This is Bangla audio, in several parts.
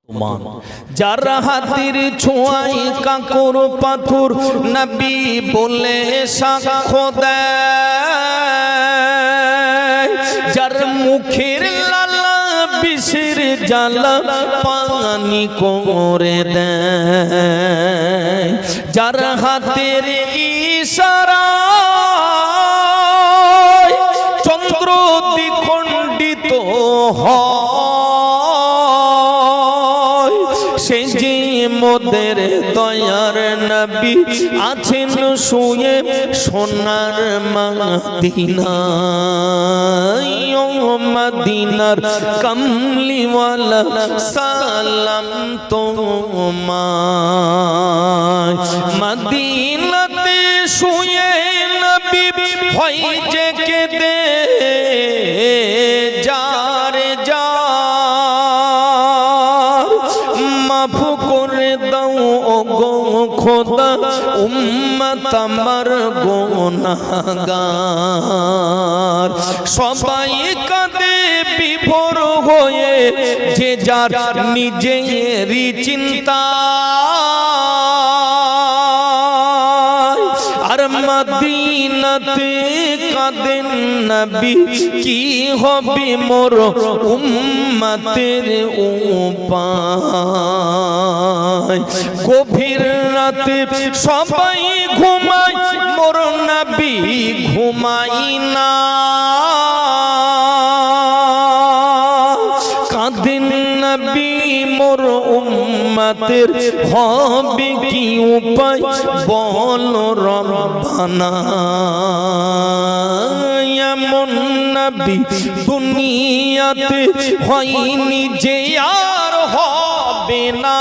যার হাতের ছোঁয়ায় কাঁকর পাথর নবী বলে সাক্ষ্য দেয়, যার মুখের লালা বিষের জ্বালা পানি করে দেয়, যার হাতের ইশারায় চন্দ্র দ্বিখণ্ডিত হয়, সে যে মোদের দয়ার নবী আছেন শুয়ে সোনার মদিনায়। ও মদিনার কমলিওয়ালা সালাম তোমায়, মদিনাতে শুয়ে নবী হয় যে কেঁদে যার যার, মাফ করে দাও ও গো খোদা উম্মত আমার গুনাহগার। সবাই কাঁদে বিভোর হয়ে যে যার নিজেরই চিন্তা, আর মদিনাতে কাঁদেন নবী কি হবে মোর উম্মতের উপায়। গভীর রাতে সবাই ঘুমায় মোর নবী ঘুমাই না, কাঁদেন নবী মোর উম্মতের হবে কি উপায় বল রব্বানা। এমন নবী দুনিয়াতে হয়নি যে আর হবে না,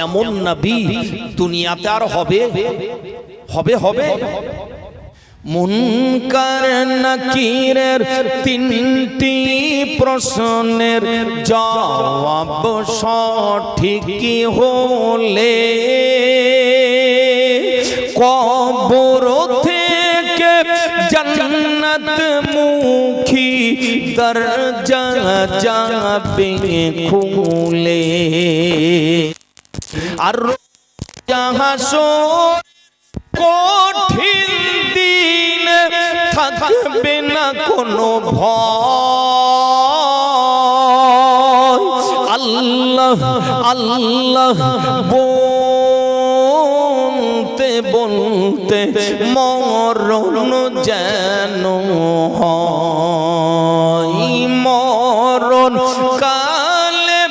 এমন নবী দুনিয়াতে আর হবে হবে হবে। মুনকার নাকিরের তিনটি প্রশ্নের জবাব সঠিক হলে কবর থেকে জান্নাত মুখী দরজা যাবে খুলে, আর হাসর কঠিন দিন থাকবে না কোনো ভয়। আল্লাহ আল্লাহ বলতে বলতে মরণ যেন হয়, মরণ কালে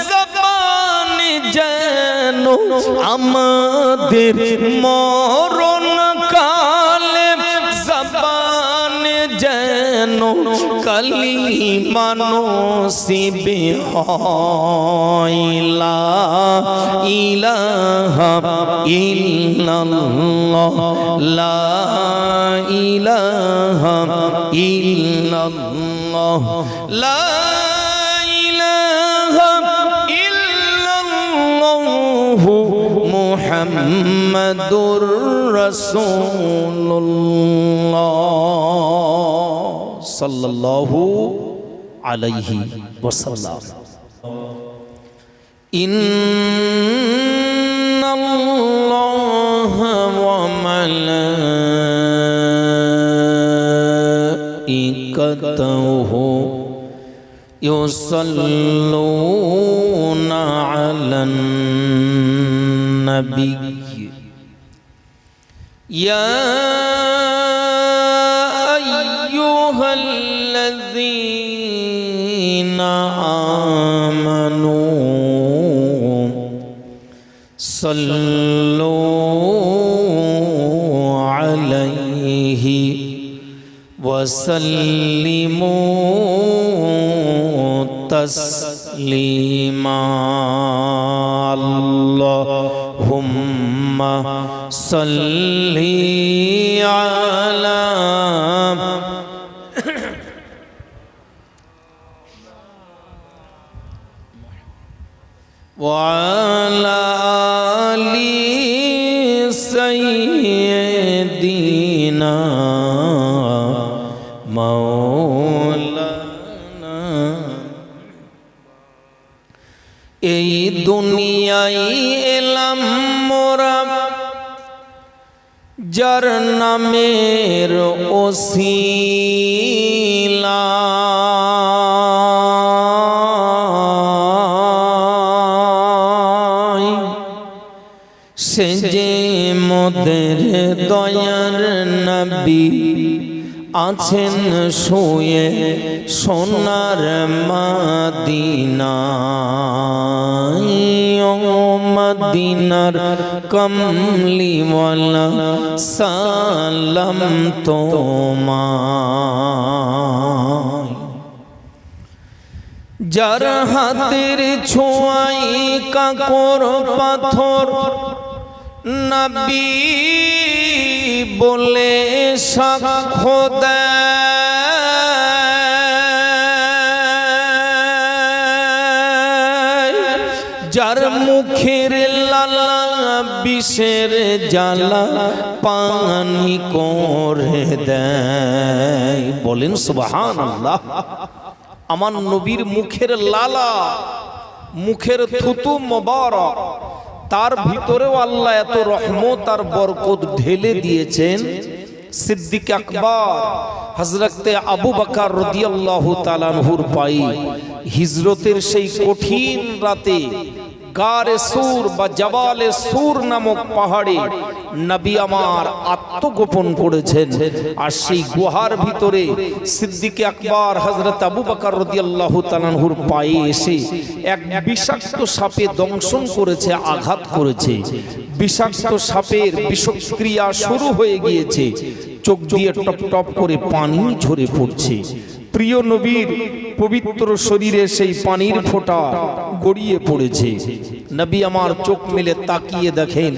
জবান যেন আমাদের মরণ কালে জবান যেন কালিমা নসিব হয়। লা ইলাহা ইল্লাল্লাহ, লা ইলাহা ইল্লাল্লাহ, লা ইলাহা ইল্লাল্লাহ মুহাম্মাদুর রাসূলুল্লাহ সাল্লাল্লাহু আলাইহি ওয়াসাল্লাম। ইন্নাল্লাহা ওয়া মালাইকাতাহু ইউসাল্লুনা আলান নবী ইয়া আইয়ুহাল্লাযীনা আমানু সাল্লু আলাইহি ওয়া সাল্লিমু তাসলিমা। আল্লাহুম্মা সাল্লি আলা ওয়া আলা আলি সাইয়্যিদিনা মাওলানা দুনিয়ায় এলাম মোরা যার নামের ওসিলা সে যে মোদের দয়ার নবী আছেন শুয়ে সোনার মদিনায় ও মদিনার কমলিওয়ালা সালাম তোমায় যার হাতের ছোঁয়ায় কাকর পাথর নবী বলে সাক্ষ্য দেয় যার মুখের লালা বিষের জ্বালা পানি করে দেয়। বলেন সুবহানাল্লাহ। আমার নবীর মুখের লালা, মুখের থুতু মোবারক, তার ভিতরেও আল্লাহ এত রহমত আর বরকত ঢেলে দিয়েছেন। সিদ্দিক আকবর হযরত আবু বকর রাদিয়াল্লাহু তাআলা আনহুর পায়ে হিজরতের সেই কঠিন রাতে গারে সুর বা জাবালে সুর নামক পাহাড়ে নবী আমার আত্মগোপন করেছেন। আর সেই গুহার ভিতরে সিদ্দিক আকবর হযরত আবু বকর রাদিয়াল্লাহু তাআলা আনহুর পায়ে এসে এক বিষাক্ত সাপে দংশন করেছে, আঘাত করেছে। বিষাক্ত সাপের বিষক্রিয়া শুরু হয়ে গিয়েছে, চোখ দিয়ে টপ টপ করে পানি ঝরে পড়ছে। প্রিয় নবীর পবিত্র শরীরে সেই পানির ফোঁটা গড়িয়ে পড়েছে। নবী আমার চোখ মেলে তাকিয়ে দেখেন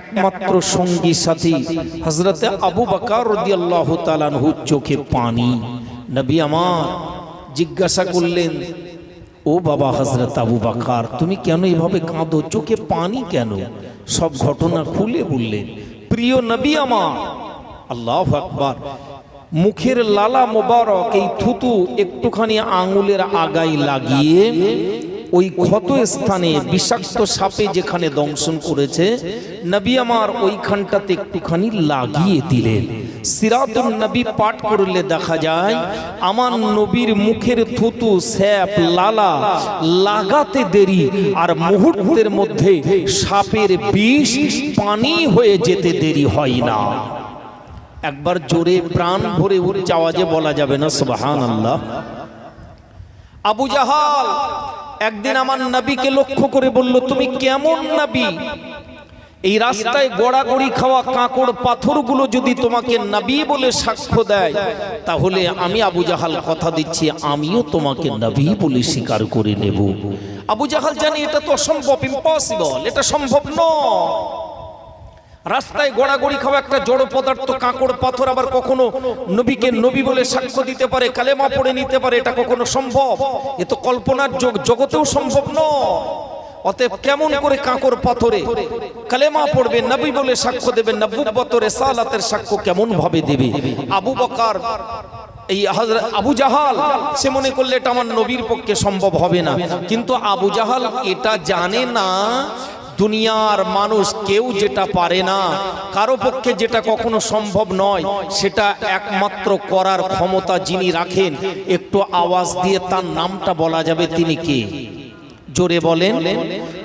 একমাত্র সঙ্গী সাথী হযরতে আবু বকর রাদিয়াল্লাহু তাআলা আনহুর চোখে পানি। নবী আমার জিজ্ঞাসা করলেন, ও বাবা হযরত আবু বকর, তুমি কেন এভাবে কাঁদো, চোখে পানি কেন? সব ঘটনা খুলে বললেন। প্রিয় নবী আমার, আল্লাহু আকবার, মুখের লালা মোবারক এই থুতু একটুখানি আঙুলের আগায় লাগিয়ে ওই ক্ষত স্থানে বিষাক্ত সাপে যেখানে দংশন করেছে নবী আমার ওইখানটাতে একটুখানি লাগিয়ে দিলেন। সিরাতুন নবী পাঠ করলে দেখা যায় আমার নবীর মুখের থুতু স্যাপ লালা লাগাতে দেরি আর মুহূর্তের মধ্যে সাপের বিষ পানি হয়ে যেতে দেরি হয় না। একবার জোরে প্রাণ ভরে উচ্চ আওয়াজে বলা যাবে না সুবহানাল্লাহ। আবু জাহাল একদিন আমার নবীকে লক্ষ্য করে বলল, তুমি কেমন নবী? এই রাস্তায় গড়াগড়ি খাওয়া কাঁকড় পাথরগুলো যদি তোমাকে নবী বলে সাক্ষ্য দেয়, তাহলে আমি আবু জাহাল কথা দিচ্ছি আমিও তোমাকে নবী বলে স্বীকার করে নেব। আবু জাহাল জানে এটা তো অসম্ভব, ইম্পসিবল, এটা সম্ভব নয়। রাস্তায় গড়াগড়ি খাওয়া একটা জড় পদার্থ কাঁকড় পাথর আবার কখনো নবীকে নবী বলে সাক্ষ্য দিতে পারে, কালেমা পড়ে নিতে পারে, এটা কখনো সম্ভব? এ তো কল্পনার জগতেও সম্ভব নয়। অতএব কেমন করে কাঁকড় পাথরে কালেমা পড়বে, নবী বলে সাক্ষ্য দেবে, নবুয়ত রিসালাতের সাক্ষ্য কেমন ভাবে দেবে? আবু বকর এই আবু জাহাল সে মনে করলে এটা আমার নবীর পক্ষে সম্ভব হবে না। কিন্তু আবু জাহাল এটা জানে না দুনিয়ার মানুষ কেউ যেটা পারে না, কারো পক্ষে যেটা কখনো সম্ভব নয়, সেটা একমাত্র করার ক্ষমতা যিনি রাখেন, একটু আওয়াজ দিয়ে তার নামটা বলা যাবে, তিনি কে? জোরে বলেন।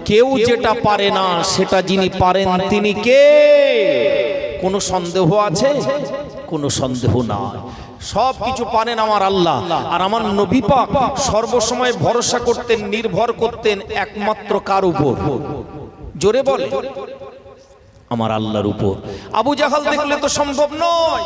কেউ যেটা পারে না সেটা যিনি পারেন তিনি কে? কোনো সন্দেহ আছে? কোনো সন্দেহ না। সব কিছু পারেন আমার আল্লাহ। আর আমার নবী পাক সর্বসময় ভরসা করতেন, নির্ভর করতেন একমাত্র কার উপর? জোরে বলে, আমার আল্লাহর উপর। আবু জাহাল দেখলে তো সম্ভব নয়।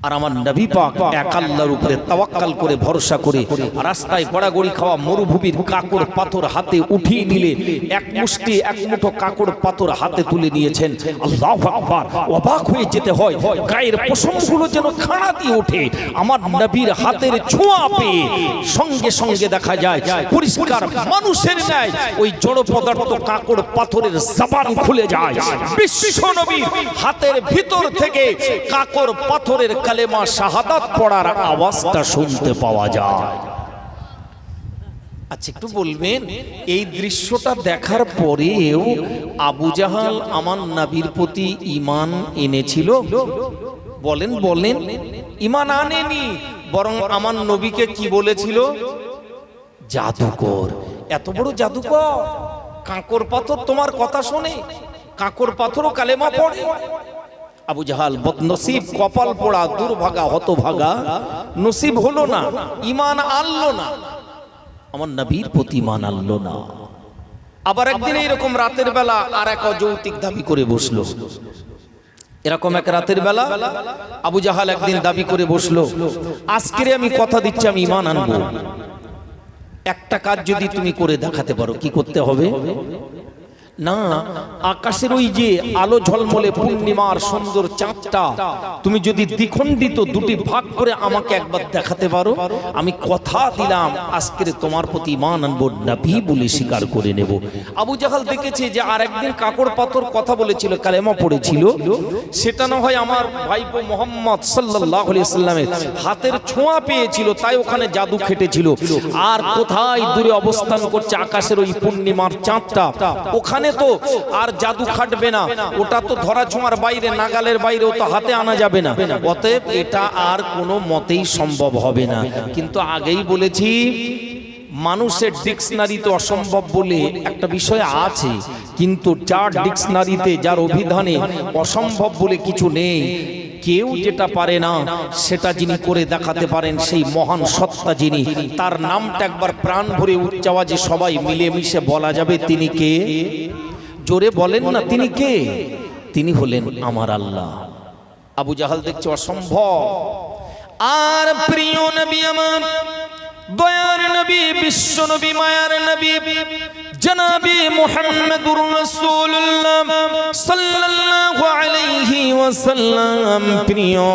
আর আমার নবী পাক এক আল্লাহর উপরে তাওয়াক্কাল করে ভরসা করে রাস্তায় গড়াগড়ি খাওয়া মরুভূমির কাঁকড় পাথর হাতে উঠিয়ে নিলে এক মুষ্টি এক মুঠো কাঁকড় পাথর হাতে তুলে নিয়েছেন। আল্লাহু আকবার। অবাক হয়ে যেতে হয়, গায়ের পশমগুলো যেন খাড়া দিয়ে ওঠে আমার নবীর হাতের ছোঁয়া পেয়ে। সঙ্গে সঙ্গে দেখা যায় পরিষ্কার মানুষের ন্যায় ওই জড় পদার্থ কাঁকড় পাথরের জবান খুলে যায়। বিশ্ব নবীর হাতের ভিতর থেকে কাঁকড় পাথরের কালেমা শাহাদাত পড়ার আওয়াজটা শুনতে পাওয়া যায়। আচ্ছা একটু বলবেন, এই দৃশ্যটা দেখার পরেও আবু জাহাল আমার নবীর প্রতি ঈমান এনেছিল? বলেন বলেন, ঈমান আনেনি, বরং আমার নবীকে কি বলেছিল? জাদুকর। এত বড় জাদুকর, কাঁকর পাথর তোমার কথা শোনে, কাঁকর পাথরও কালেমা পড়ে। আবু জাহাল বদনসিব, কপাল পোড়া, দুর্ভাগা, হতভাগা, নসিব হলো না, ঈমান আনলো না, আমার নবীর প্রতি ঈমান আনলো না। আবার একদিন এইরকম রাতের বেলা আর এক অযৌক্তিক দাবি করে বসলো। এরকম এক রাতের বেলা আবু জাহাল একদিন দাবি করে বসলো, আজকে আমি কথা দিচ্ছি আমি ঈমান আনবো, একটা কাজ যদি তুমি করে দেখাতে পারো। কি করতে হবে? না, আকাশের ওই যে আলো ঝলমলে পূর্ণিমার সুন্দর চাঁদটা তুমি যদি দ্বিখণ্ডিত দুটি ভাগ করে আমাকে একবার দেখাতে পারো, আমি কথা দিলাম আজকের তোমার প্রতি ঈমান আনবো, নবী বলে স্বীকার করে নেব। আবু জাহাল দেখেছে যে আর একদিন কাকড় পাথর কথা বলেছিল, কালেমা পড়েছিল, সেটা না হয় আমার ভাইপো মুহাম্মদ সাল্লাল্লাহু আলাইহি সাল্লামের হাতের ছোঁয়া পেয়েছিল, তাই ওখানে জাদু খেটেছিল। আর কোথায় দূরে অবস্থান করছে আকাশের ওই পূর্ণিমার চাঁদটা, ওখানে তো আর জাদু খাটবে না, ওটা তো ধরা ছোঁয়ার বাইরে, নাগালের বাইরে, ও তো হাতে আনা যাবে না, অতএব এটা আর কোনো মতেই সম্ভব হবে না। কিন্তু আগেই বলেছি, মানুষের ডিকশনারিতে অসম্ভব বলে একটা বিষয় আছে, কিন্তু যার ডিকশনারিতে, যার অভিধানে অসম্ভব বলে কিছু নেই, কেউ যেটা পারে না সেটা যিনি করে দেখাতে পারেন, সেই মহান সত্তা যিনি, তার নামটা একবার প্রাণ ভরে উচ্চ আওয়াজে সবাই মিলেমিশে বলা যাবে, তিনি কে? জোরে বলেন না, তিনি কে? তিনি হলেন আমার আল্লাহ। আবু জাহাল দেখছে অসম্ভব। আর প্রিয় নবী আমার, দয়ার নবী, বিশ্ব নবী, মায়ার নবী জনাবে মুহাম্মদুর রাসূলুল্লাহ সাল্লাল্লাহু আলাইহি ওয়াসাল্লাম, প্রিয়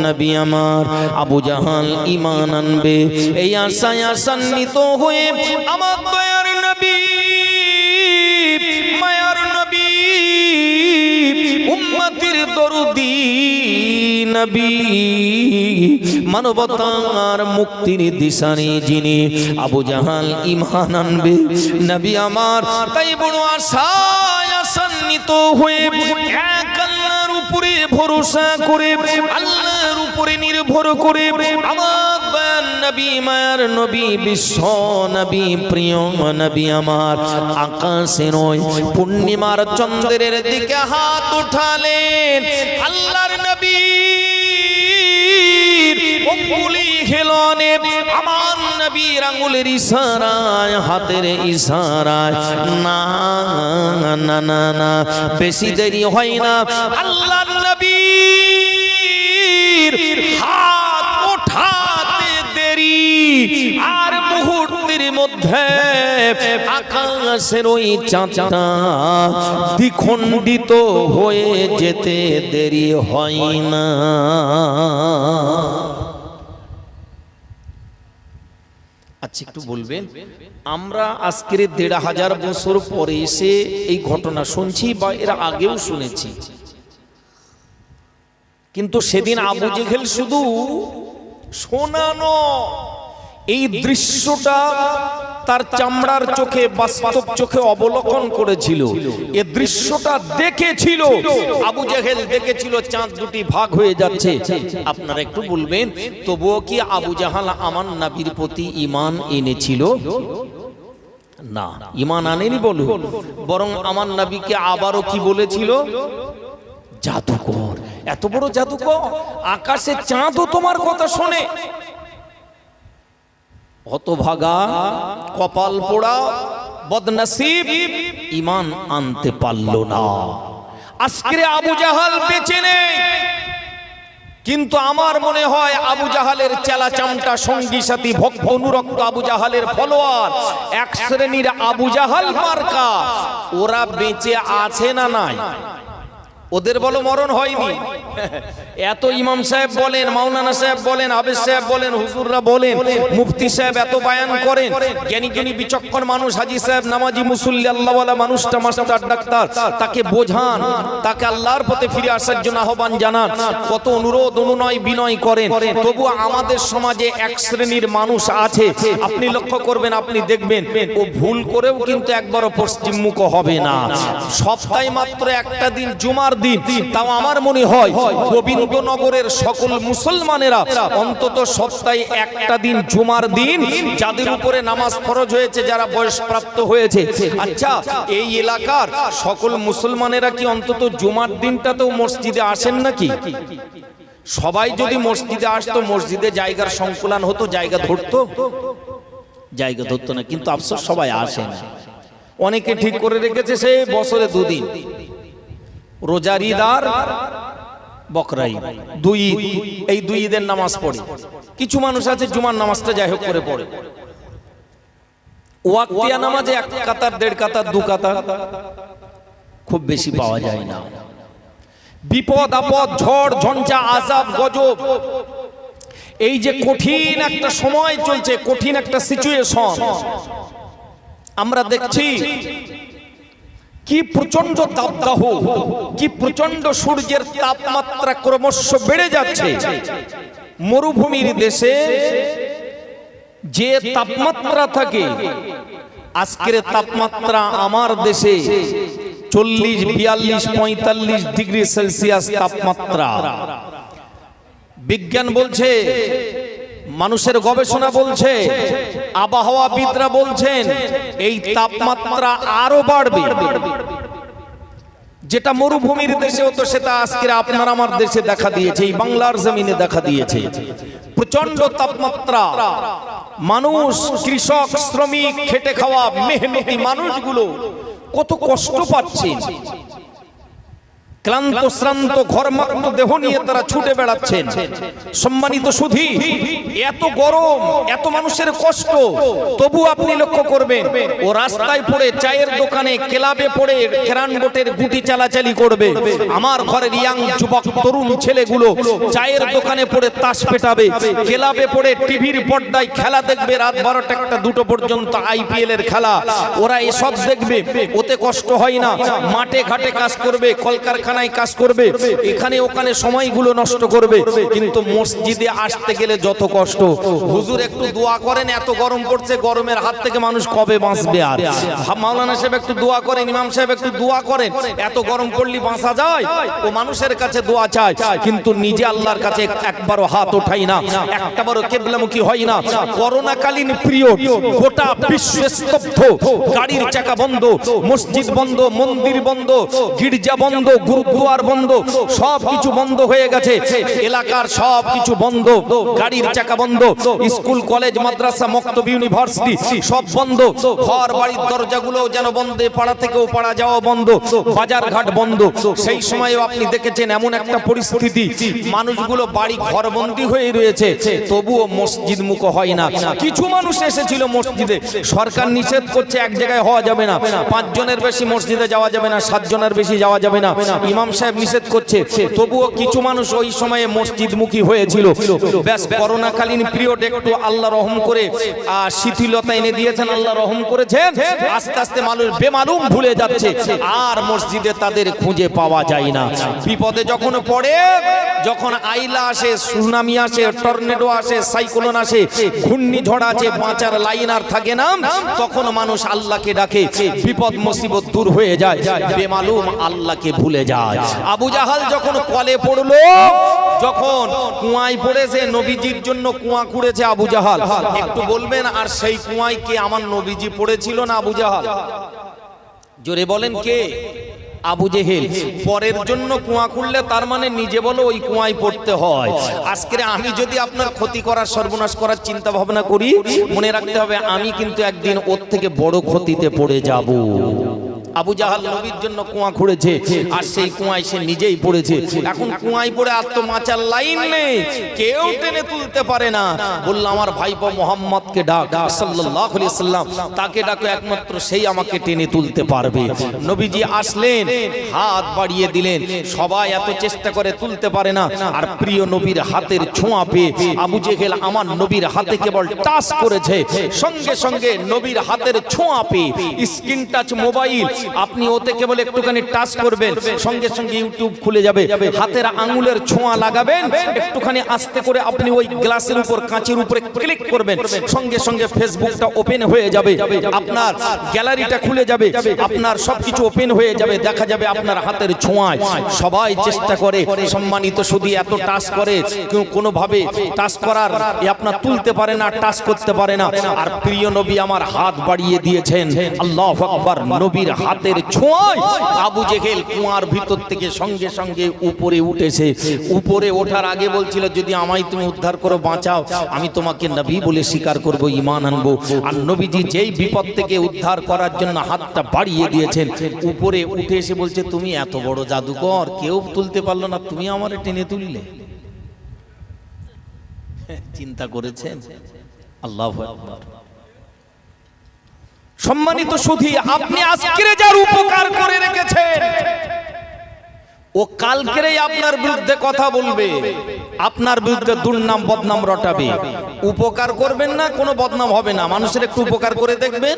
নবী আমার, আবু জাহাল ঈমান আনবে এই আশায় আশান্বিত হয়ে আমার দয়ার নবী, মায়ার নবী, উম্মতের দরদি নবী, মানবতার মুক্তির দিশারি যিনি, আবু জাহাল ঈমান আনবে নবী আমার। তাই বড় আশায় আশান্বিত হয়ে এক আল্লাহর উপরে ভরসা করে, আল্লাহর উপরে নির্ভর করে আমার দয়ার নবী, মায়ার নবী, বিশ্ব নবী, প্রিয় নবী আমার, আকাশে নয় পূর্ণিমার চন্দ্রের দিকে হাত উঠালেন। আল্লাহর নবী অঙ্গুলি হেলনে, আমার নবীর আঙ্গুলের ইশারায়, হাতের ইশারায়, না না না না, বেশি দেরি হয় না, আল্লাহর নবীর হাত ওঠাতে দেরি, আর মুহূর্তের মধ্যে আকাশের ওই চাঁদটা দ্বিখণ্ডিত হয়ে যেতে দেরি হয় না। আচ্ছা একটু বলবেন, আমরা আজকের ১৫০০ বছর পরে এসে এই ঘটনা শুনছি, বা এর আগেও শুনেছি, কিন্তু সেদিন আবু জেহেল শুধু শোনানো, এই দৃশ্যটা তার চামড়ার চোখে, বাস্তব চোখে অবলোকন করেছিল, এ দৃশ্যটা দেখেছিল। আবু জেহেল দেখেছিল চাঁদ দুটি ভাগ হয়ে যাচ্ছে। আপনারা একটু বলবেন, তবুও কি আবু জাহাল আমার নবীর প্রতি ঈমান এনেছিল? না, ঈমান আনেনি বলুন, বরং আমার নবীকে আবারও কি বলেছিল? জাদুকর। এত বড় জাদুকর, আকাশে চাঁদও তোমার কথা শোনে। হতভাগা, কপাল পোড়া, বদনসিব, ঈমান আনতে পারলো না। আজকে আবু জাহাল বেঁচে নেই, কিন্তু আমার মনে হয় আবু জাহালের চেলা চামটা, সঙ্গী সাথী, ভক্ত অনুরক্ত আবু জাহালের ফলোয়ার, এক শ্রেণীর আবু জাহাল মার্কা, ওরা বেঁচে আছে না নাই? ওদের বলো মরণ হয়নি, এত ইমাম সাহেব বলেন, মাওলানা সাহেব বলেন, হাফেজ সাহেব বলেন, হুজুররা বলেন, মুফতি সাহেব এত বায়ান করেন, জ্ঞানী জ্ঞানী বিচক্ষণ মানুষ, হাজী সাহেব, নামাজি, মুসল্লি, আল্লাহওয়ালা মানুষটা মাস্টার ডাক্তার, তাকে বোঝান, তাকে আল্লাহর পথে ফিরে আসার জন্য আহ্বান জানান, কত অনুরোধ অনুনয় বিনয় করেন, তবু আমাদের সমাজে এক শ্রেণীর মানুষ আছে, আপনি লক্ষ্য করবেন, আপনি দেখবেন ও ভুল করেও কিন্তু একবারও পশ্চিমমুখ হবে না। সপ্তাহে মাত্র একটা দিন জুমার দিন, তাও আমার মনে হয় গোবিন্দনগরের সকল মুসলমানেরা অন্তত সপ্তাহে একটা দিন জুমার দিন, যাদের উপরে নামাজ ফরজ হয়েছে, যারা বয়সপ্রাপ্ত হয়েছে, আচ্ছা এই এলাকার সকল মুসলমানেরা কি অন্তত জুমার দিনটাতেও মসজিদে আসেন নাকি? সবাই যদি মসজিদে আসতো, মসজিদে জায়গার সংকুলান হতো, জায়গা ধরতো? জায়গা ধরতো না, কিন্তু আফসোস সবাই আসে না। অনেকে ঠিক করে রেখেছে সে বছরে দুদিন, রোজার ঈদ আর বকরা ঈদ, দুই ঈদ, এই দুই ঈদের নামাজ পড়ে। কিছু মানুষ আছে জুমার নামাজটা যাই হোক করে পড়ে। ওয়াক্তিয়া নামাজে এক কাতার, দেড় কাতার, দু কাতার, খুব বেশি পাওয়া যায় না। বিপদ আপদ, ঝড় ঝঞ্ঝা, আযাব গজব, এই যে কঠিন একটা সময় চলছে, কঠিন একটা সিচুয়েশন, আমরা দেখছি কি প্রচন্ড তাপদাহ, কি প্রচন্ড সূর্যের তাপমাত্রা ক্রমশ বেড়ে যাচ্ছে। মরুভূমির দেশে যে তাপমাত্রা থাকে, আজকের তাপমাত্রা আমার দেশে 40, 42, 45 ডিগ্রি সেলসিয়াস তাপমাত্রা। বিজ্ঞান বলছে, মানুষের গবেষণা বলছে, আবহাওয়াবিদরা বলছেন এই তাপমাত্রা আরো বাড়বে। যেটা মরুভূমির দেশে হতো সেটা আজকে আপনার আমার দেশে দেখা দিয়েছে, এই বাংলার জমিনে দেখা দিয়েছে। প্রচন্ড তাপমাত্রা, মানুষ, কৃষক, শ্রমিক, খেটে খাওয়া মেহনতি মানুষগুলো কত কষ্ট পাচ্ছেন। ক্লান্ত শ্রান্ত ঘরমাক্ত দেহ নিয়ে তারা ছুটে বেড়াচ্ছেন। সম্মানিত সুধী, এত গরম, এত মানুষের কষ্ট, তবু আপনি লক্ষ্য করবেন ও রাস্তায় পড়ে, চায়ের দোকানে, ক্লাবে পড়ে ক্যারাম বোর্ডের গুটি চালাচালি করবে। আমার ঘরের ইয়াং যুবক তরুণ ছেলেগুলো চায়ের দোকানে পড়ে তাস পেটাবে, ক্লাবে পড়ে টিভির পর্দায় খেলা দেখবে, রাত 12টা, 1টা, 2টো পর্যন্ত আইপিএল এর খেলা, ওরা এসব দেখবে, ওতে কষ্ট হয় না। মাঠে ঘাটে কাজ করবে, কলকারখানা কাজ করবে, এখানে ওখানে সময়গুলো নষ্ট করবে, কিন্তু মসজিদে আসতে গেলে যত কষ্ট। হুজুর একটু দোয়া করেন, এত গরম পড়ছে, গরমের হাত থেকে মানুষ কবে বাঁচবে? আর মাওলানা সাহেব একটু দোয়া করেন, ইমাম সাহেব একটু দোয়া করেন, এত গরম পড়লে বাঁচা যায়? ও মানুষের কাছে দোয়া চায়, কিন্তু নিজে আল্লাহর কাছে একবারও হাত ওঠাই না, একটাবারও কিবলামুখী হয় না। করোনাকালীন পিরিয়ড, গোটা বিশ্ব স্তব্ধ, গাড়ির চাকা বন্ধ, মসজিদ বন্ধ, মন্দির বন্ধ, গির্জা বন্ধ, দুয়ার বন্ধ, সবকিছু বন্ধ হয়ে গেছে, এলাকার সবকিছু বন্ধ, গাড়ির চাকা বন্ধ, স্কুল কলেজ মাদ্রাসা মক্তব ইউনিভার্সিটি সব বন্ধ, ঘর বাড়ির দরজাগুলো যেন বন্ধ, পাড়া থেকেও পাড়া যাওয়া বন্ধ, বাজার ঘাট বন্ধ। সেই সময়ও আপনি দেখেছেন এমন একটা পরিস্থিতি, মানুষগুলো বাড়ি ঘর বন্দী হয়ে রয়েছে, তবুও মসজিদ মুখ হয় না। কিছু মানুষ এসেছিল মসজিদে, সরকার নিষেধ করছে এক জায়গায় হওয়া যাবে না, 5 জনের বেশি মসজিদে যাওয়া যাবে না, 7 জনের বেশি যাওয়া যাবে না, ইমাম সাহেব নিষেধ করছে, তবুও কিছু মানুষ ওই সময়ে মসজিদমুখী হয়েছিল। ব্যাস, করোনাকালীন পিরিয়ড একটু আল্লাহ রহম করে শিথিলতা এনে দিয়েছেন, আল্লাহ রহম করেছেন, আস্তে আস্তে মানুষ বেমালুম ভুলে যাচ্ছে, আর মসজিদে তাদের খুঁজে পাওয়া যায় না। বিপদে যখন পড়ে, যখন আইলা আসে, সুনামি আসে, টর্নেডো আসে, সাইক্লোন আসে, ঘূর্ণিঝড় আছে, বাঁচার লাইন আর থাকে না, তখন মানুষ আল্লাহকে ডাকে, বিপদ মুসিবত দূর হয়ে যায়, বেমালুম আল্লাহকে ভুলে যায়। আবু জাহাল যখন কলে পড়লো, যখন কুয়ায় পড়েছে, নবীজির জন্য কুয়া খুঁড়েছে আবু জাহাল, একটু বলবেন আর সেই কুয়ায় কে আমার নবীজি পড়েছিল না আবু জাহাল? জোরে বলেন কে? আবু জেহেল। পরের জন্য কুয়া খুঁড়লে তার মানে নিজে বলো ওই কুয়ায় পড়তে হয়। আজকে আমি যদি আপনার ক্ষতি করার, সর্বনাশ করার চিন্তা ভাবনা করি, মনে রাখতে হবে আমি কিন্তু একদিন ওর থেকে বড় ক্ষতিতে পড়ে যাব। আবু জাহাল নবীর জন্য কুয়া খুঁড়েছে, আর সেই কুয়ায় সে নিজেই পড়েছে। এখন কুয়ায় পড়ে আর তো মাচার লাইন নেই, কেউ টেনে তুলতে পারে না। বলল আমার ভাইপো মুহাম্মদকে ডাক, সাল্লাল্লাহু আলাইহি ওয়াসাল্লাম, তাকে ডাকো, একমাত্র সেই আমাকে টেনে তুলতে পারবে। নবীজি আসলেন, হাত বাড়িয়ে দিলেন, সবাই এত চেষ্টা করে তুলতে পারে না। আর প্রিয় নবীর হাতের ছোঁয়া পেয়ে আবু জেহেল আমার নবীর হাতে কেবল টাচ করেছে, সঙ্গে সঙ্গে নবীর হাতের ছোঁয়া পেয়ে, স্ক্রিন টাচ মোবাইল, আপনি ওতে কেবল একটুখানি টাচ করবেন, সঙ্গে সঙ্গে ইউটিউব খুলে যাবে। হাতের আঙ্গুলের ছোঁয়া লাগাবেন, একটুখানি আস্তে করে আপনি ওই গ্লাসের উপর, কাঁচের উপরে ক্লিক করবেন, সঙ্গে সঙ্গে ফেসবুকটা ওপেন হয়ে যাবে, আপনার গ্যালারিটা খুলে যাবে, আপনার সবকিছু ওপেন হয়ে যাবে, দেখা যাবে আপনার হাতের ছোঁয়ায়। সবাই চেষ্টা করে, সম্মানিত শুধু এত টাচ করে, কেউ কোনোভাবে টাচ করার আপনার তুলতে পারে না, টাচ করতে পারে না। আর প্রিয় নবী আমার হাত বাড়িয়ে দিয়েছেন, আল্লাহু আকবার। নবীর হাতের ছোঁয়ায় আবু জেহেল কুয়ার ভিতর থেকে সঙ্গে সঙ্গে উপরে উঠেছে। উপরে ওঠার আগে বলছিল, যদি আমায় তুমি উদ্ধার করো, বাঁচাও, আমি তোমাকে নবী বলে স্বীকার করব, ঈমান আনবো। আর নবীজি যেই বিপদ থেকে উদ্ধার করার জন্য হাতটা বাড়িয়ে দিয়েছেন, উপরে উঠে এসে বলছে, তুমি এত বড় জাদুকর, কেউ তুলতে পারলো না, তুমি আমারে টেনে তুললে। চিন্তা করেছেন? আল্লাহু আকবার। সম্মানিত সুধী, আপনি আজকে যার উপকার করে রেখেছেন, ও কালকেই আপনার বিরুদ্ধে কথা বলবে, আপনার বিরুদ্ধে দুর্নাম বদনাম রটাবে। উপকার করবেন না, কোনো বদনাম হবে না। মানুষের একটু উপকার করে দেখবেন,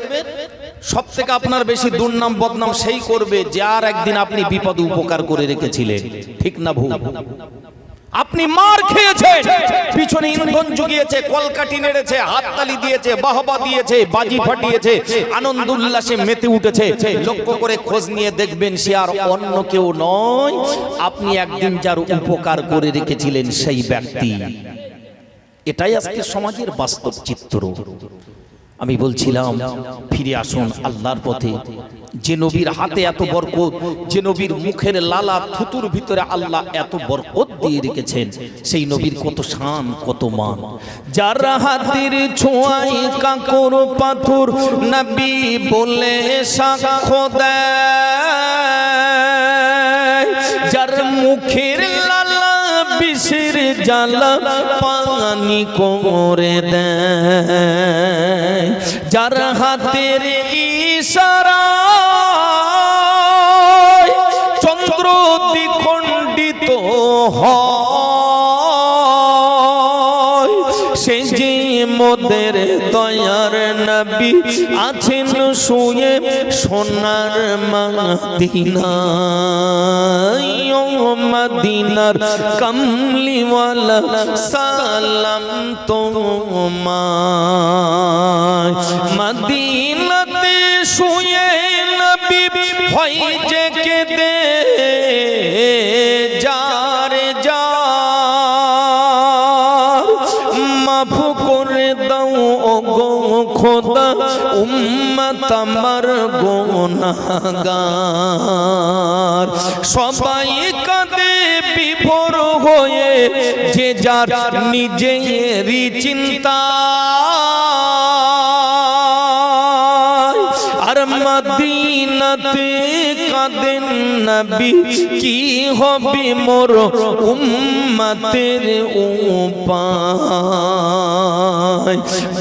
সব থেকে আপনার বেশি দুর্নাম বদনাম সেই করবে যার একদিন আপনি বিপদে উপকার করে রেখেছিলেন। ঠিক না ভুল? আপনি মার খেয়েছেন, পিছনে ইন্ধন জুগিয়েছে, কলকাঠি নেড়েছে, হাততালি দিয়েছে, বাহবা দিয়েছে, বাজি ফাটিয়েছে, আনন্দ উল্লাসে মেতে উঠেছে। লক্ষ্য করে খোঁজ নিয়ে দেখবেন, সে আর অন্য কেউ নয়, আপনি একদিন যার উপকার করে রেখেছিলেন সেই ব্যক্তি। এটাই আজকে সমাজের বাস্তব চিত্র। আমি বলছিলাম, ফিরে আসুন আল্লাহর পথে। যে নবীর হাতে এত বরকত, যে নবীর মুখের লালা থুতুর ভিতরে আল্লাহ এত বরকত দিয়ে রেখেছেন, সেই নবীর কত শান, কত মান। যার হাতের ছোঁয়ায় কাকর পাথর নবী বলে সাক্ষ্য দেয়, যার মুখের লালা বিষের জ্বালা পানি করে দেয়, যার হাতের ইশারা চন্দ্র দ্বিখণ্ডিত হয়, সে যে মোদের দয়ার নবী আছেন শুয়ে সোনার মদিনায়। ও মদিনার কমলিওয়ালা সালাম তোমায়, মদিনাতে শুয়ে নবী হয় যে কেঁদে যার যার, মাফ করে দাও ও গো খোদা উম্মত আমার গুনাহগার। সবাই কাঁদে বিভোর হয়ে, যে যার নিজেরই চিন্তা, আর মদিনাতে কাঁদেন নবী, কি হবে মোর উম্মতের উপায়।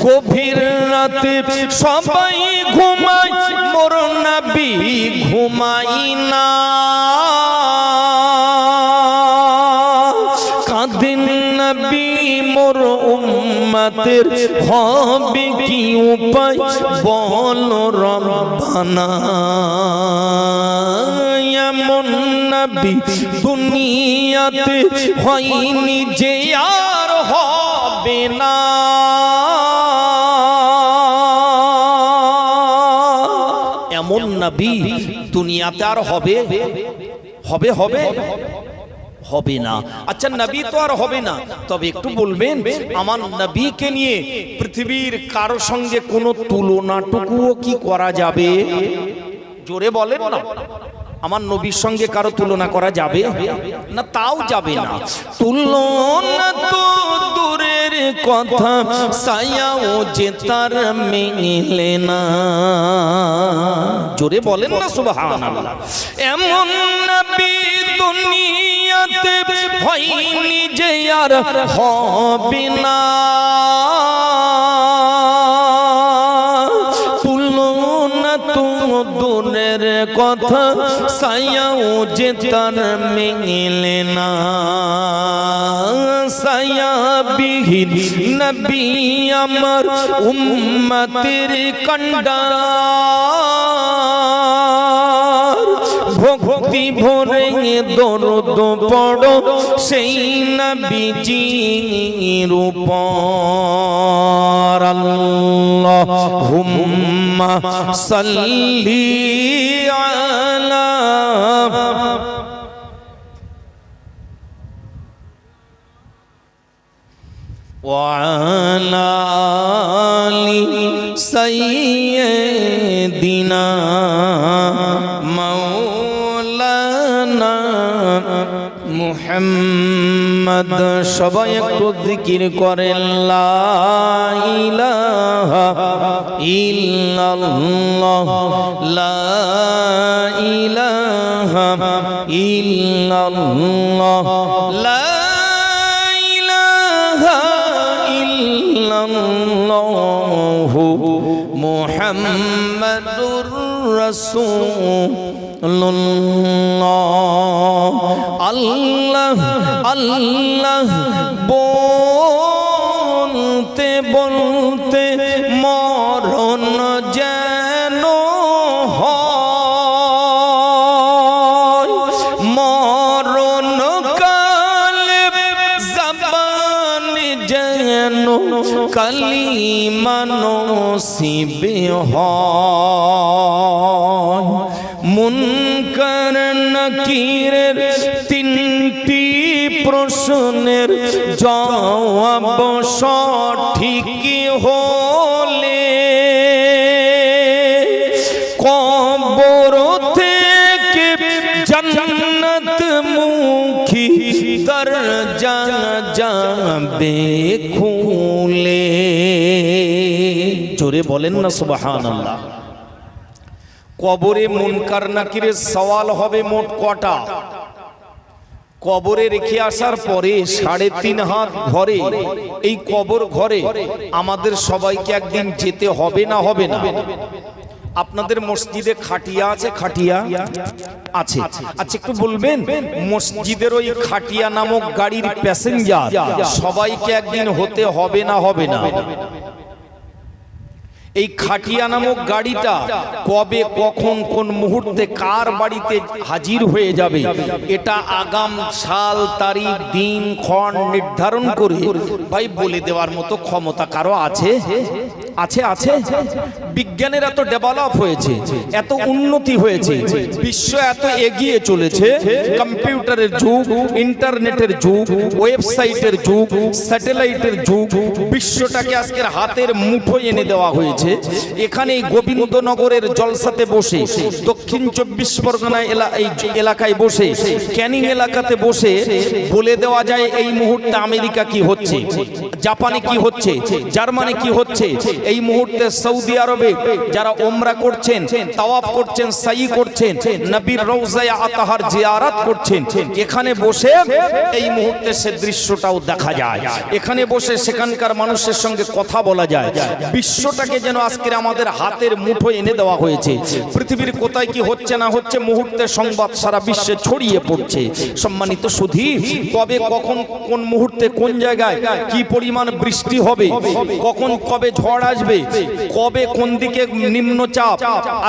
গভীর রাতে সবাই ঘুমায়, মোর নবী ঘুমাই না, কাঁদেন নবী মোর উম্মতের হবে কি উপায়, বল রব্বানা। এমন নবী দুনিয়াতে হয়নি যে আর হবে না, এমন নবী দুনিয়াতে আর হবে হবে হবে হবে না। আচ্ছা, নবী তো আর হবে না, তবে একটু বলবেন, আমার নবীকে নিয়ে পৃথিবীর কারো সঙ্গে কোনো তুলনাটুকুও কি করা যাবে? জোরে বলেন না। আমার নবীর সঙ্গে কারো তুলনা করা যাবে না, তাও যাবে না। তুলনা তো দূরের কথা, ছায়াও যে তার মেলে না। জোরে বলেন না সুবহানাল্লাহ। এমন নবী দুনিয়াতে হয়নি যে আর হবে না। তুলনা তো দূরের কথা, ছায়াও যে তার মেলে না। ছায়াবিহীন নবী আমার উম্মতের কান্ডার, ভক্তি ভরে দরুদ পড়ো সেই নবীজির উপর। আল্লাহুম্মা সাল্লি আলা ওয়া আলা আলি সাইয়্যিদিনা মুহাম্মদ। সবাই একটু জিকির করেন লা ইলাহা ইল্লাল্লাহ, লা ইলাহা ইল্লাল্লাহ, লা ইলাহা ইল্লাল্লাহ মুহাম্মাদুর রাসূলুল্লাহ। আল্লাহ আল্লাহ বলতে বলতে মরণ যেন হয়, মরণ কালে জবান যেন কালিমা নসিবে হয়। মুনকার নাকিরের তিনটি প্রশ্নের জবাব সঠিক হলে কবর থেকে জান্নাত মুখী দরজা যাবে খুলে। জোরে বলেন না সুবহানাল্লাহ। কবরে মুনকার নাকিরের সওয়াল হবে মোট কটা? কবরে রেখে আসার পরে 3.5 হাত ঘরে, এই কবর ঘরে আমাদের সবাইকে একদিন যেতে হবে না হবে না? আপনাদের মসজিদে খাটিয়া আছে? খাটিয়া আছে? আচ্ছা একটু বলবেন, মসজিদের ওই খাটিয়া নামক গাড়ির প্যাসেঞ্জার সবাইকে একদিন হতে হবে না হবে না? এই খাটিয়া নামক গাড়িটা কবে কখন কোন মুহূর্তে কার বাড়িতে হাজির হয়ে যাবে, এটা আগাম সাল তারিখ দিন ক্ষণ নির্ধারণ করে ভাই বলে দেওয়ার মতো ক্ষমতা কারো আছে? আছে? আছে? বিজ্ঞানের এত ডেভেলপ হয়েছে, এত উন্নতি হয়েছে, বিশ্ব এত এগিয়ে চলেছে, কম্পিউটারের যুগ, ইন্টারনেটের যুগ, ওয়েবসাইটের যুগ, স্যাটেলাইটের যুগ, বিশ্বটাকে আজকের হাতের মুঠোয় এনে দেওয়া হয়েছে। এখানে গোবিন্দনগরের জলসাতে বসে, দক্ষিণ 24 পরগনা এলাকায় বসে, ক্যানিং এলাকাতে বসে বলে দেওয়া যায় এই মুহূর্তে আমেরিকা কি হচ্ছে, জাপানে কি হচ্ছে, জার্মানি কি হচ্ছে, এই মুহূর্তে সৌদি আরবে যারা ওমরা করছেন, তাওয়াফ করছেন, সাই করছেন, নবীর রওজায়ে আতাহার জিয়ারত করছেন, এখানে বসে এই মুহূর্তে সে দৃশ্যটাও দেখা যায়। এখানে বসে সেখানকার মানুষের সঙ্গে কথা বলা যায়। বিশ্বটাকে যেন আজকে আমাদের হাতের মুঠোয় এনে দেওয়া হয়েছে। পৃথিবীর কোথায় কি হচ্ছে না হচ্ছে মুহূর্তের সংবাদ সারা বিশ্বে ছড়িয়ে পড়ছে। সম্মানিত সুধী, কবে কখন কোন মুহূর্তে কোন জায়গায় কি পরিমাণ বৃষ্টি হবে, কখন কবে ঝড় আসবে, কবে কোন দিকে নিম্নচাপ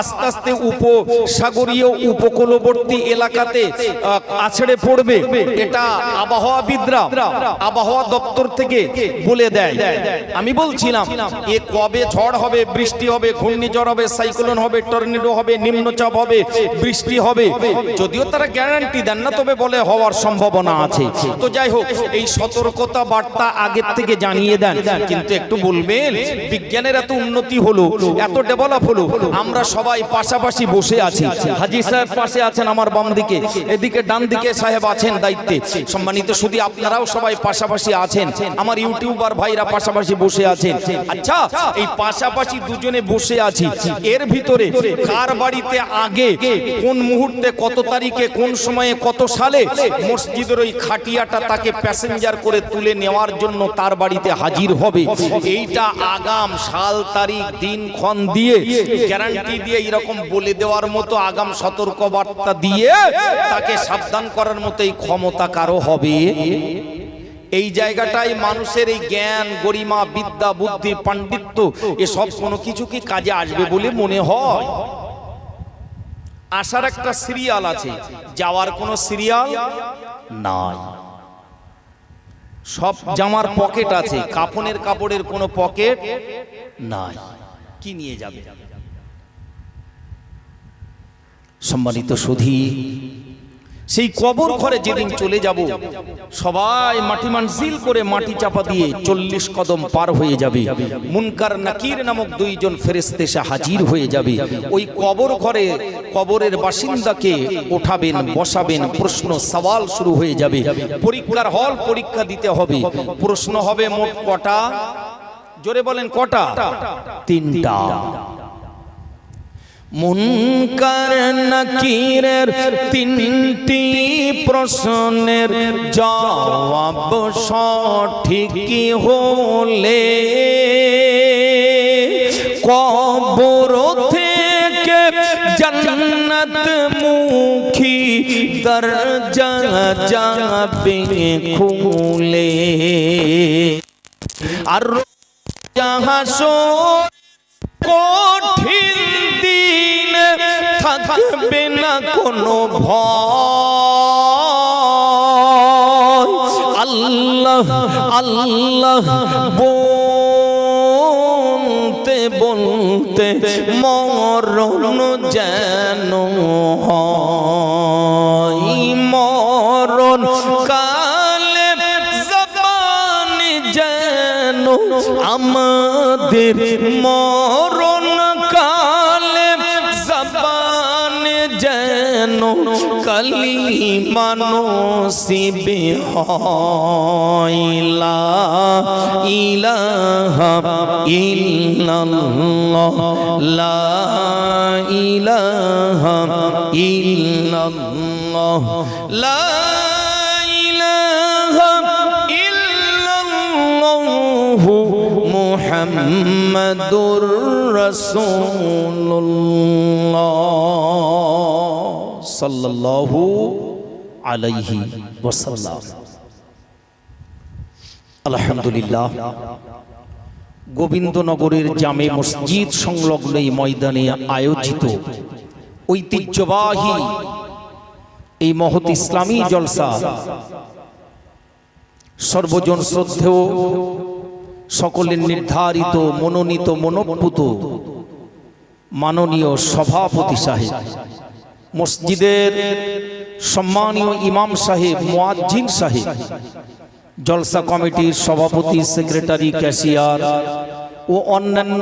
আস্তে আস্তে উপসাগরীয় উপকূলবর্তী এলাকাতে আছড়ে পড়বে, এটা আবহাওয়াবিদরা আবহাওয়া দপ্তর থেকে বলে দেয়। আমি বলছিলাম এ কবে ঝড় হবে, বৃষ্টি হবে, ঘূর্ণিঝড় হবে, সাইক্লোন হবে, টর্নেডো হবে, নিম্নচাপ হবে, বৃষ্টি হবে, যদিও তারা গ্যারান্টি দেন না, তবে বলে হওয়ার সম্ভাবনা আছে। তো যাই হোক, এই সতর্কতা বার্তা আগের থেকে জানিয়ে দেন। কিন্তু একটু বলবেন, বিজ্ঞান বিজ্ঞানের এত উন্নতি হলো, এত ডেভেলপ হলো, আমরা সবাই পাশাপাশি বসে আছি। হাজী সাহেব পাশে আছেন আমার বাম দিকে, এদিকে ডান দিকে সাহেব আছেন দায়িত্বে। সম্মানিত শুধু আপনারাও সবাই পাশাপাশি আছেন, আমার ইউটিউবার ভাইরা পাশাপাশি বসে আছেন। আচ্ছা, এই পাশাপাশি দুজনে বসে আছি, এর ভিতরে কার বাড়িতে আগে কোন মুহূর্তে কত তারিখে কোন সময়ে কত সালে মসজিদের ওই খাটিয়াটা তাকে প্যাসেঞ্জার করে তুলে নেওয়ার জন্য তার বাড়িতে হাজির হবে, এইটা আগাম সাল তারিখ দিন ক্ষণ দিয়ে গ্যারান্টি দিয়ে এরকম বলে দেওয়ার মতো আগাম সতর্ক বার্তা দিয়ে তাকে সাবধান করার মতো এই ক্ষমতা কারো হবে? এই জায়গাটাই মানুষের এই জ্ঞান, গরিমা, বিদ্যা, বুদ্ধি, পাণ্ডিত্য এসব কোনো কিছু কি কাজে আসবে বলে মনে হয়? আসার একটা সিরিয়াল আছে, যাওয়ার কোনো সিরিয়াল নাই। সব জামার পকেট আছে, কাফনের কাপড়ের কোনো পকেট নাই। কি নিয়ে যাবে? সম্মানিত সুধী, সেই কবর ঘরে যেদিন চলে যাব, সবাই মাটি মানজিল করে মাটি চাপা দিয়ে 40 কদম পার হয়ে যাবে। মুনকার নাকির নামক দুইজন ফেরেশতা এসে হাজির হয়ে যাবে। ওই কবর ঘরে কবরের বাসিন্দাকে ওঠাবেন, বসাবেন, প্রশ্ন সওয়াল শুরু হয়ে যাবে। পরীক্ষার হল, পরীক্ষা দিতে হবে। প্রশ্ন হবে মোট কটা? জোরে বলেন কটা? 3টা। মুনকার নাকিরের 3টি প্রশ্নের জবাব সঠিক হলে কবর থেকে জান্নাত মুখী দরজা যাবে খুলে। আর হাসর কঠিন দিন থাকবে না কোনো ভয়। আল্লাহ আল্লাহ বলতে বলতে মরণ যেন হয়। মরণ কালে জবান যেন আমাদের মরণ কালে জবান যেন কালিমা নসিবে হয়। লা ইলাহা ইল্লাল্লাহ, লা ইলাহা ইল্লাল্লাহ, লা ইলাহা ইল্লাল্লাহ মুহাম্মাদুর রাসূলুল্লাহ সাল্লাল্লাহু আলাইহি ওয়াসাল্লাম। আলহামদুলিল্লাহ, গোবিন্দনগরের জামে মসজিদ সংলগ্ন এই ময়দানে আয়োজিত ঐতিহ্যবাহী এই মহৎ ইসলামী জলসা সর্বজন শ্রদ্ধেয়, সকলের নির্ধারিত, মনোনীত, মনোপুত মাননীয় সভাপতি সাহেব, মসজিদের সম্মানীয় ইমাম সাহেব, মুয়াজ্জিন সাহেব, জলসা কমিটির সভাপতি, সেক্রেটারি, ক্যাশিয়ার ও অন্যান্য